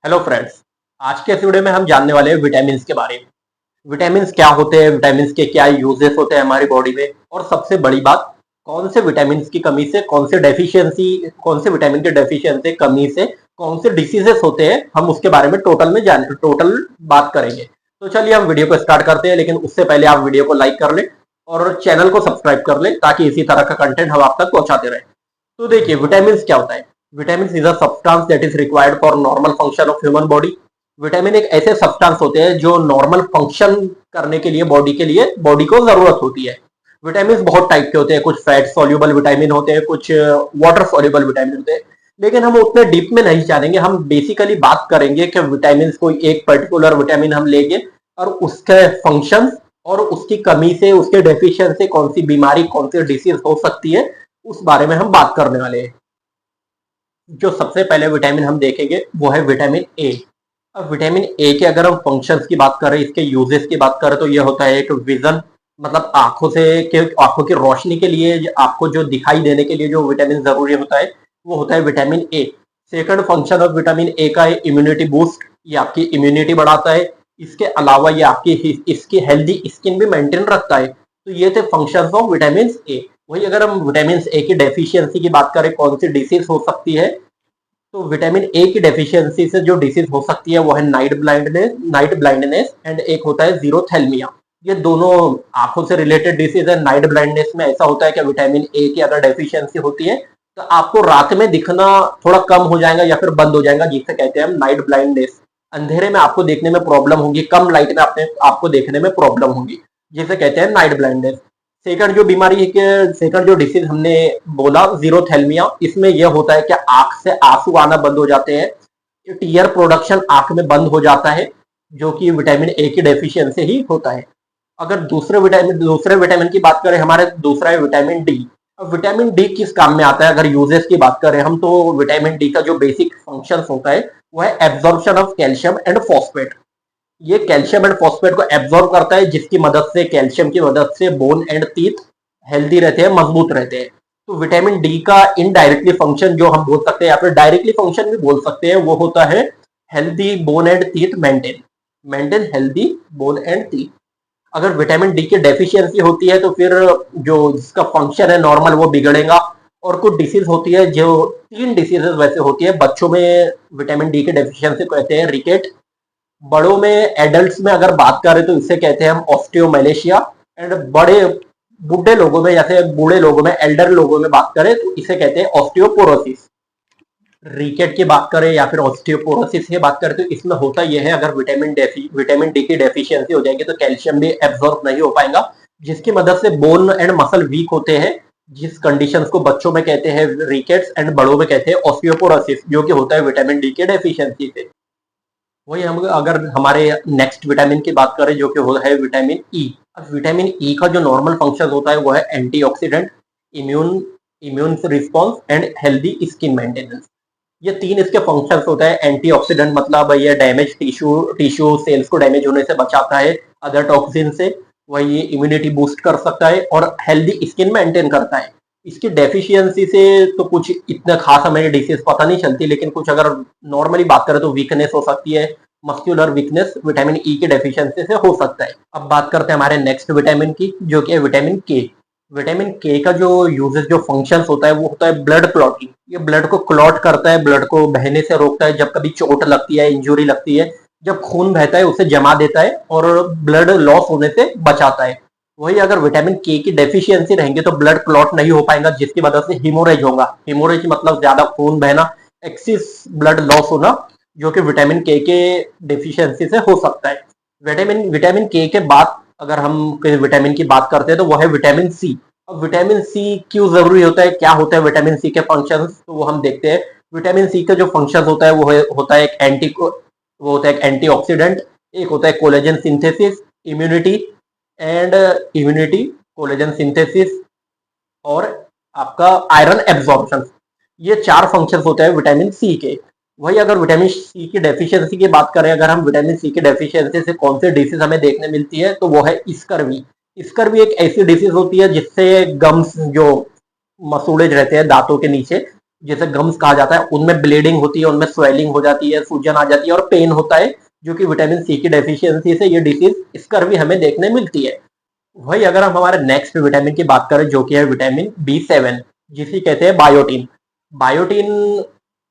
Hello friends. आज के इस वीडियो में हम जानने वाले हैं विटामिन के बारे में। विटामिन क्या होते हैं, विटामिन के क्या यूजेस होते हैं हमारी बॉडी में, और सबसे बड़ी बात, कौन से विटामिन की कमी से, कौन से डेफिशिएंसी, कौन से विटामिन के डेफिशिएंसी कमी से कौन से डिसीजेस होते हैं, हम उसके बारे में टोटल बात करेंगे। तो चलिए हम वीडियो को स्टार्ट करते हैं, लेकिन उससे पहले आप वीडियो को लाइक कर ले और चैनल को सब्सक्राइब कर ले ताकि इसी तरह का कंटेंट हम आप तक पहुंचाते रहे। तो देखिए, विटामिन क्या होता है। Vitamin is a substance that is required for normal function of human body. Vitamin एक ऐसे सब्सटेंस होते हैं जो नॉर्मल फंक्शन करने के लिए बॉडी को जरूरत होती है। विटामिन बहुत टाइप के होते हैं, कुछ फैट सॉल्युबल विटामिन होते हैं, कुछ वाटर सॉल्युबल विटामिन होते हैं। लेकिन हम उतने डीप में नहीं जानेंगे, हम बेसिकली बात करेंगे कि विटामिन कोई एक पर्टिकुलर विटामिन हम लेंगे और उसके फंक्शन और उसकी कमी से, उसके डेफिशिएंसी से कौन सी बीमारी, कौन सी डिसीज हो सकती है, उस बारे में हम बात करने वाले हैं। जो सबसे पहले विटामिन हम देखेंगे वो है विटामिन ए। अब विटामिन ए के अगर हम फंक्शंस की बात करें, इसके यूजेस की बात करें, तो ये होता है एक विजन, मतलब आंखों की रोशनी के लिए, आपको जो दिखाई देने के लिए जो विटामिन जरूरी होता है वो होता है vitamin A. Second function of vitamin A का है इम्यूनिटी बूस्ट, ये आपकी इम्यूनिटी बढ़ाता है। इसके अलावा ये आपकी इसकी हेल्दी स्किन भी मेंटेन रखता है। तो ये थे फंक्शंस ऑफ विटामिन ए। वही अगर हम विटामिन ए की डेफिशिएंसी की बात करें, कौन सी डिसीज हो सकती है, तो विटामिन ए की डेफिशिएंसी से जो डिसीज हो सकती है वो है नाइट ब्लाइंडनेस एंड एक होता है जीरोथेल्मिया। ये दोनों आंखों से रिलेटेड डिसीज है। नाइट ब्लाइंडनेस में ऐसा होता है कि विटामिन ए की अगर डेफिशिएंसी होती है तो आपको रात में दिखना थोड़ा कम हो जाएगा या फिर बंद हो जाएगा, जिसे कहते हैं हम नाइट ब्लाइंडनेस। अंधेरे में आपको देखने में प्रॉब्लम होगी, कम लाइट में आपको देखने में प्रॉब्लम होगी, जिसे कहते हैं नाइट ब्लाइंडनेस। सेकंड जो बीमारी है कि सेकंड जो डिसीज हमने बोला जीरोथेल्मिया, इसमें यह होता है कि आंख से आंसू आना बंद हो जाते हैं, टीयर प्रोडक्शन आंख में बंद हो जाता है, जो कि विटामिन ए की डेफिशिएंसी ही होता है। अगर दूसरे विटामिन की बात करें, हमारे दूसरा है विटामिन डी। अब विटामिन डी किस काम में आता है, अगर यूजेस की बात करें हम, तो विटामिन डी का जो बेसिक फंक्शन होता है वो है absorption of calcium and phosphate. ये कैल्शियम एंड फॉस्फेट को एब्जॉर्ब करता है, जिसकी मदद से, कैल्शियम की मदद से बोन एंड टीथ हेल्दी रहते हैं, मजबूत रहते हैं। तो विटामिन डी का इनडायरेक्टली फंक्शन जो हम बोल सकते हैं या फिर डायरेक्टली फंक्शन भी बोल सकते हैं, वो होता है healthy bone and teeth maintain healthy bone and teeth. अगर विटामिन डी की डेफिशिएंसी होती है तो फिर जो जिसका फंक्शन है नॉर्मल वो बिगड़ेगा। और कुछ डिसीज होती है, जो 3 डिसीजेस वैसे होती है बच्चों में, विटामिन डी की डेफिशिएंसी कहते हैं रिकेट। बड़ों में, एडल्ट्स में अगर बात करें तो इसे कहते हैं हम ऑस्टियोमैलेशिया। एंड बूढ़े लोगों में, जैसे बूढ़े लोगों में, एल्डर लोगों में बात करें तो इसे कहते हैं ऑस्टियोपोरोसिस। रिकेट की बात करें या फिर ऑस्टियोपोरोसिस की बात करें तो इसमें होता यह है, अगर विटामिन डी की डेफिशिएंसी हो जाएगी तो कैल्शियम भी एब्जॉर्ब नहीं हो पाएगा, जिसकी मदद से बोन एंड मसल वीक होते हैं, जिस कंडीशन को बच्चों में कहते हैं रिकेट्स एंड बड़ों में कहते हैं ऑस्टियोपोरोसिस, जो कि होता है विटामिन डी के डेफिशिएंसी से। वही हम अगर हमारे नेक्स्ट विटामिन की बात करें, जो कि वो है विटामिन ई। अब विटामिन ई का जो नॉर्मल फंक्शन होता है वो है antioxidant, immune immune response and healthy skin maintenance. ये 3 इसके फंक्शंस होते हैं। एंटीऑक्सीडेंट मतलब ये डैमेज टिश्यू सेल्स को डैमेज होने से बचाता है अदर टॉक्सिन से। वही इम्यूनिटी बूस्ट कर सकता है और हेल्दी स्किन मेंटेन करता है। इसकी डेफिशिएंसी से तो कुछ इतना खास हमें डिसीज पता नहीं चलती, लेकिन कुछ अगर नॉर्मली बात करें तो वीकनेस हो सकती है, मस्कुलर वीकनेस विटामिन ई की डेफिशिएंसी से हो सकता है। अब बात करते हैं हमारे नेक्स्ट विटामिन की, जो कि है विटामिन के। विटामिन के का जो यूजेस, जो फंक्शन होता है वो होता है ब्लड क्लॉटिंग। ये ब्लड को क्लॉट करता है, ब्लड को बहने से रोकता है, जब कभी चोट लगती है, इंजुरी लगती है, जब खून बहता है उसे जमा देता है और ब्लड लॉस होने से बचाता है। वही अगर विटामिन के की डेफिशिएंसी रहेंगे तो ब्लड क्लॉट नहीं हो पाएगा, जिसकी वजह से हिमोरेज होगा। हिमोरेज मतलब ज्यादा खून बहना, एक्सिस ब्लड लॉस होना, जो कि विटामिन के डेफिशिएंसी से हो सकता है। विटामिन के बाद अगर हम विटामिन की बात करते हैं तो वो है विटामिन सी। अब विटामिन सी क्यों जरूरी होता है, क्या होता है विटामिन सी के फंक्शन, तो वो हम देखते हैं। विटामिन सी का जो फंक्शन होता है होता है एक एंटीऑक्सीडेंट, एक होता है collagen synthesis, immunity immunity, collagen synthesis, और आपका आयरन एब्जॉर्प्शन। ये 4 फंक्शंस होते हैं विटामिन सी के। वही अगर विटामिन सी की डेफिशिएंसी की बात करें, अगर हम विटामिन सी की डेफिशिएंसी से कौन सी डिसीज हमें देखने मिलती है, तो वो है स्कर्वी। स्कर्वी एक ऐसी डिसीज होती है जिससे गम्स, जो मसूड़े रहते हैं दांतों के नीचे, जैसे गम्स कहा जाता है, उनमें ब्लीडिंग होती है, उनमें स्वेलिंग हो जाती है, सूजन आ जाती है और पेन होता है, जो कि विटामिन सी की डेफिशिएंसी से ये डिसीज स्कर भी हमें देखने मिलती है। वही अगर हम हमारे नेक्स्ट विटामिन की बात करें, जो कि है विटामिन B7, जिसे कहते हैं बायोटीन। बायोटीन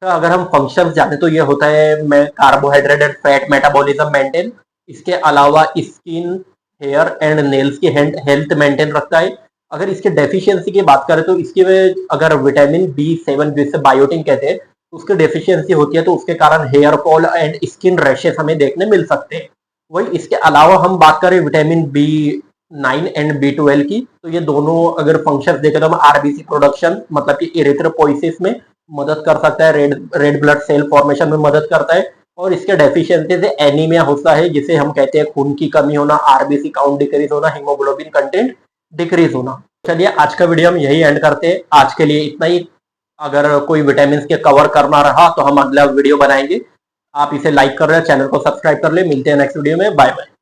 का अगर हम फंक्शन जाने तो ये होता है मैं carbohydrate and fat metabolism maintain, इसके अलावा स्किन, हेयर एंड नेल्स की हेल्थ मेंटेन रखता है। अगर इसके डेफिशिएंसी की बात करें तो इसके में अगर विटामिन B7 जिसे बायोटीन कहते हैं उसकी डेफिशिएंसी होती है तो उसके कारण hair fall and skin rashes हमें देखने मिल सकते हैं। वही इसके अलावा हम बात करें विटामिन B9 एंड B12 की, तो ये दोनों अगर फंक्शंस देखें तो हम आरबीसी प्रोडक्शन मतलब कि इरिथ्रोपोइसिस में मदद कर सकता है, रेड ब्लड सेल फॉर्मेशन में मदद करता है, और इसके डेफिशिएंसी से एनीमिया होता है, जिसे हम कहते हैं खून की कमी होना, आरबीसी काउंट डिक्रीज होना, हीमोग्लोबिन कंटेंट डिक्रीज होना। चलिए आज का वीडियो हम यही एंड करते हैं, आज के लिए इतना ही। अगर कोई विटामिन के कवर करना रहा तो हम अगला वीडियो बनाएंगे। आप इसे लाइक कर रहे हैं, चैनल को सब्सक्राइब कर ले। मिलते हैं नेक्स्ट वीडियो में, बाय बाय।